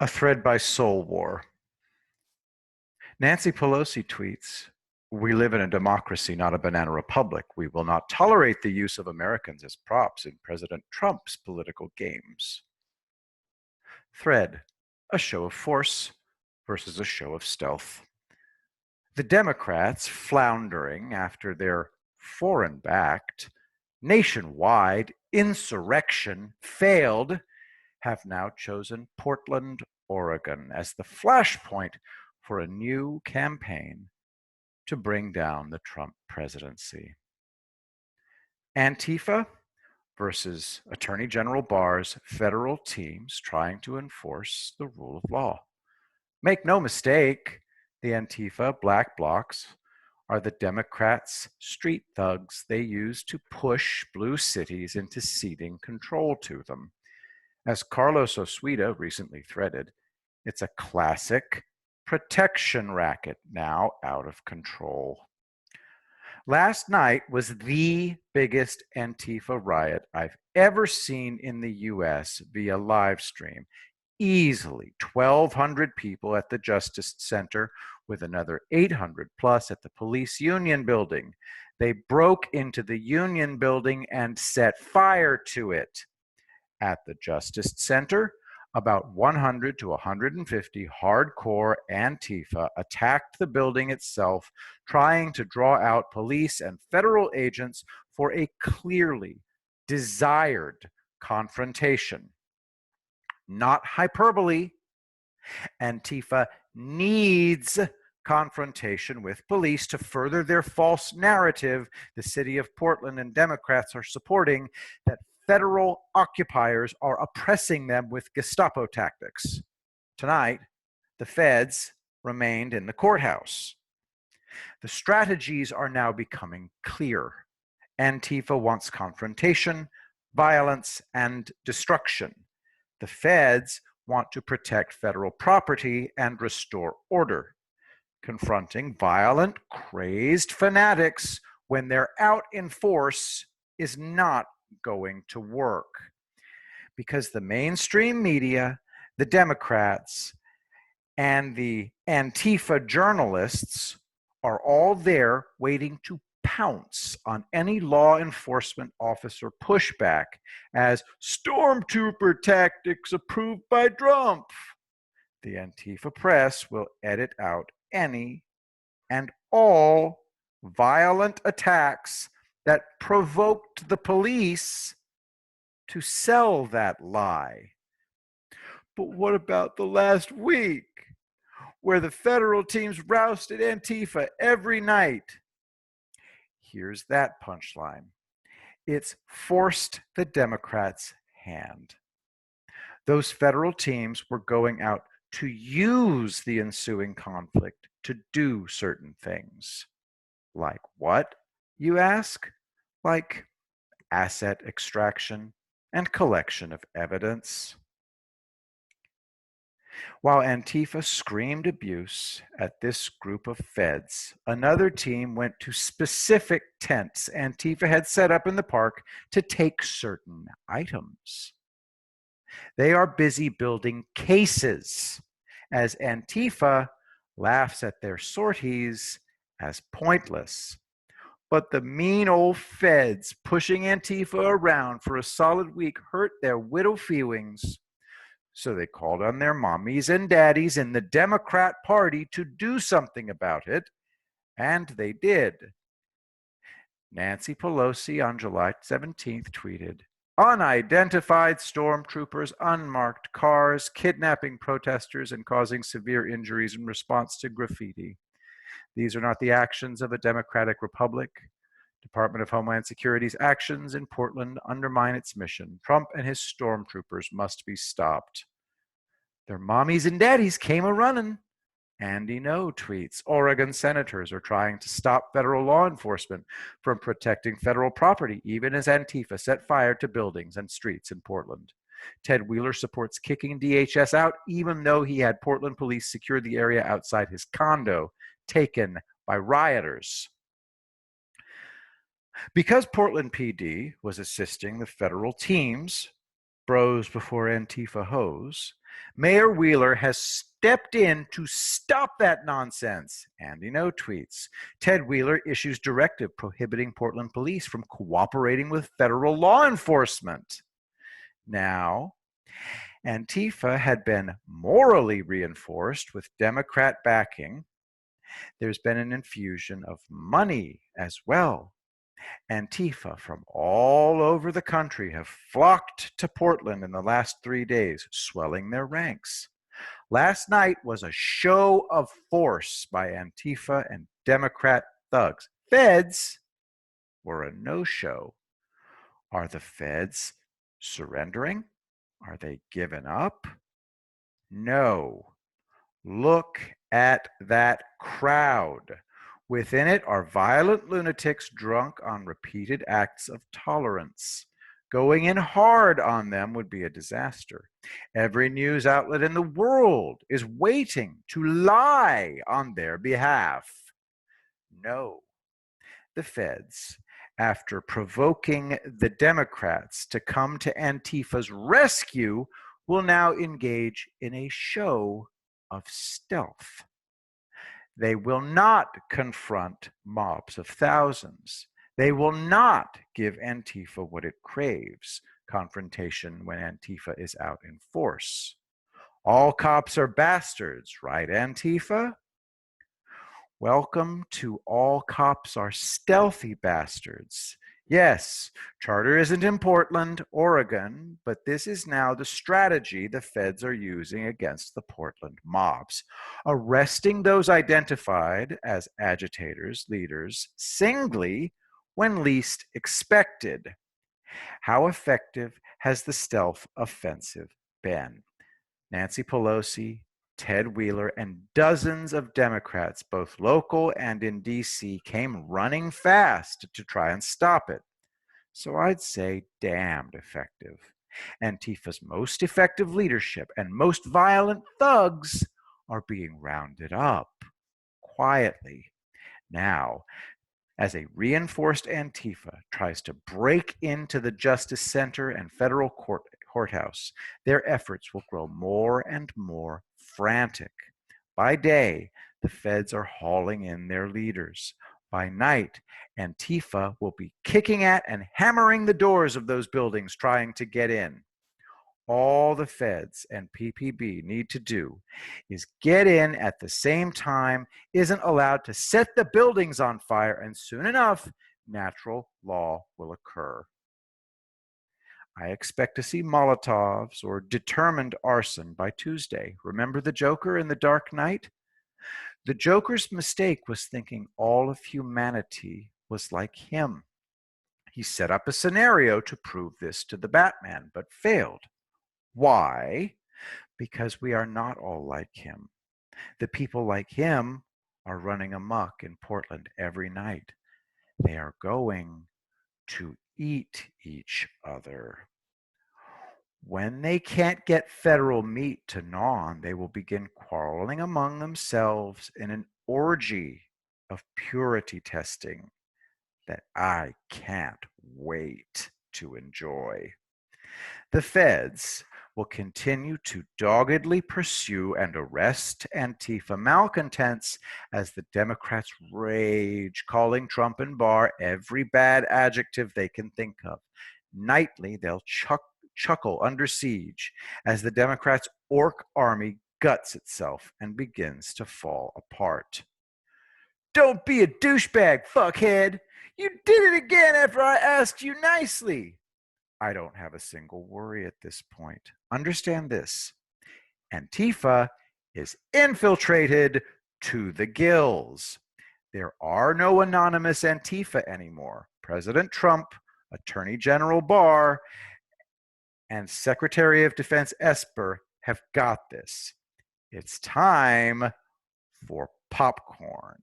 A thread by Soul War. Nancy Pelosi tweets, "We live in a democracy, not a banana republic. We will not tolerate the use of Americans as props in President Trump's political games." Thread, a show of force versus a show of stealth. The Democrats, floundering after their foreign-backed, nationwide insurrection failed, have now chosen Portland, Oregon as the flashpoint for a new campaign to bring down the Trump presidency. Antifa versus Attorney General Barr's federal teams trying to enforce the rule of law. Make no mistake, the Antifa black blocs are the Democrats' street thugs they use to push blue cities into ceding control to them. As Carlos Osuita recently threaded, it's a classic protection racket now out of control. Last night was the biggest Antifa riot I've ever seen in the US via live stream. Easily 1,200 people at the Justice Center with another 800 plus at the Police Union Building. They broke into the Union Building and set fire to it. At the Justice Center, about 100 to 150 hardcore Antifa attacked the building itself, trying to draw out police and federal agents for a clearly desired confrontation. Not hyperbole. Antifa needs confrontation with police to further their false narrative the city of Portland and Democrats are supporting, that federal occupiers are oppressing them with Gestapo tactics. Tonight, the feds remained in the courthouse. The strategies are now becoming clear. Antifa wants confrontation, violence, and destruction. The feds want to protect federal property and restore order. Confronting violent, crazed fanatics when they're out in force is not going to work, because the mainstream media, the Democrats, and the Antifa journalists are all there waiting to pounce on any law enforcement officer pushback as stormtrooper tactics approved by Trump. The Antifa press will edit out any and all violent attacks that provoked the police to sell that lie. But what about the last week, where the federal teams rousted Antifa every night? Here's that punchline. It's forced the Democrats' hand. Those federal teams were going out to use the ensuing conflict to do certain things. Like what, you ask? Like asset extraction and collection of evidence. While Antifa screamed abuse at this group of feds, another team went to specific tents Antifa had set up in the park to take certain items. They are busy building cases as Antifa laughs at their sorties as pointless. But the mean old feds pushing Antifa around for a solid week hurt their widow feelings. So they called on their mommies and daddies in the Democrat Party to do something about it, and they did. Nancy Pelosi on July 17th tweeted, "Unidentified stormtroopers, unmarked cars, kidnapping protesters and causing severe injuries in response to graffiti. These are not the actions of a democratic republic. Department of Homeland Security's actions in Portland undermine its mission. Trump and his stormtroopers must be stopped." Their mommies and daddies came a-running. Andy No tweets, "Oregon senators are trying to stop federal law enforcement from protecting federal property, even as Antifa set fire to buildings and streets in Portland. Ted Wheeler supports kicking DHS out, even though he had Portland police secure the area outside his condo, taken by rioters." Because Portland PD was assisting the federal teams, bros before Antifa hoes, Mayor Wheeler has stepped in to stop that nonsense. Andy No tweets. Ted Wheeler issues directive prohibiting Portland police from cooperating with federal law enforcement. Now, Antifa had been morally reinforced with Democrat backing. There's been an infusion of money as well. Antifa from all over the country have flocked to Portland in the last 3 days, swelling their ranks. Last night was a show of force by Antifa and Democrat thugs. Feds were a no-show. Are the feds surrendering? Are they giving up? No. Look at that crowd. Within it are violent lunatics drunk on repeated acts of tolerance. Going in hard on them would be a disaster. Every news outlet in the world is waiting to lie on their behalf. No. The feds, after provoking the Democrats to come to Antifa's rescue, will now engage in a show of stealth. They will not confront mobs of thousands. They will not give Antifa what it craves, confrontation when Antifa is out in force. All cops are bastards, right, Antifa? Welcome to All Cops Are Stealthy Bastards. Yes, charter isn't in Portland, Oregon, but this is now the strategy the feds are using against the Portland mobs, arresting those identified as agitators, leaders, singly when least expected. How effective has the stealth offensive been? Nancy Pelosi, Ted Wheeler, and dozens of Democrats, both local and in DC, came running fast to try and stop it. So I'd say damned effective. Antifa's most effective leadership and most violent thugs are being rounded up quietly. Now, as a reinforced Antifa tries to break into the Justice Center and federal courthouse, their efforts will grow more and more frantic. By day, the feds are hauling in their leaders. By night, Antifa will be kicking at and hammering the doors of those buildings trying to get in. All the feds and PPB need to do is get in at the same time, isn't allowed to set the buildings on fire, and soon enough, natural law will occur. I expect to see Molotovs or determined arson by Tuesday. Remember the Joker in The Dark Knight? The Joker's mistake was thinking all of humanity was like him. He set up a scenario to prove this to the Batman, but failed. Why? Because we are not all like him. The people like him are running amok in Portland every night. They are going to eat each other. When they can't get federal meat to gnaw on, they will begin quarreling among themselves in an orgy of purity testing that I can't wait to enjoy. The feds will continue to doggedly pursue and arrest Antifa malcontents as the Democrats rage, calling Trump and Barr every bad adjective they can think of. Nightly, they'll chuckle under siege as the Democrats' orc army guts itself and begins to fall apart. Don't be a douchebag, fuckhead! You did it again after I asked you nicely! I don't have a single worry at this point. Understand this. Antifa is infiltrated to the gills. There are no anonymous Antifa anymore. President Trump, Attorney General Barr, and Secretary of Defense Esper have got this. It's time for popcorn.